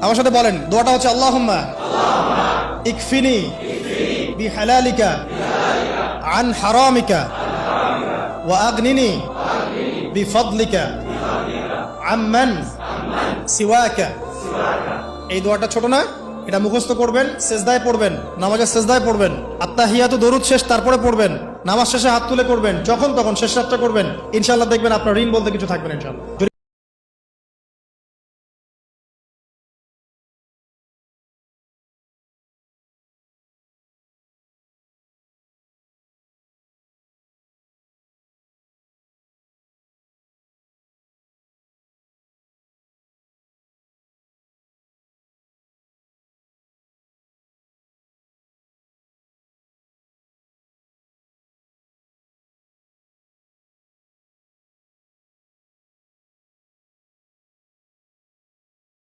আমার সাথে বলেন, দোয়াটা হচ্ছে আল্লাহুম্মা ইকফিনি বিহালালিকা আন হারামিকা ওয়া আগনিনি বিফদলিকা আম্মান সিওয়াকা। এই দোয়াটা ছোট না, এটা মুখস্থ করবেন, সেজদায় পড়বেন, নামাজের সেজদায় পড়বেন, আত্তাহিয়াতু দরুদ শেষ তারপরে পড়বেন, নামাজ শেষে হাত তুলে করবেন, যখন তখন শেষ রাতটা করবেন। ইনশাআল্লাহ দেখবেন আপনার ঋণ বলতে কিছু থাকবে না ইনশাআল্লাহ।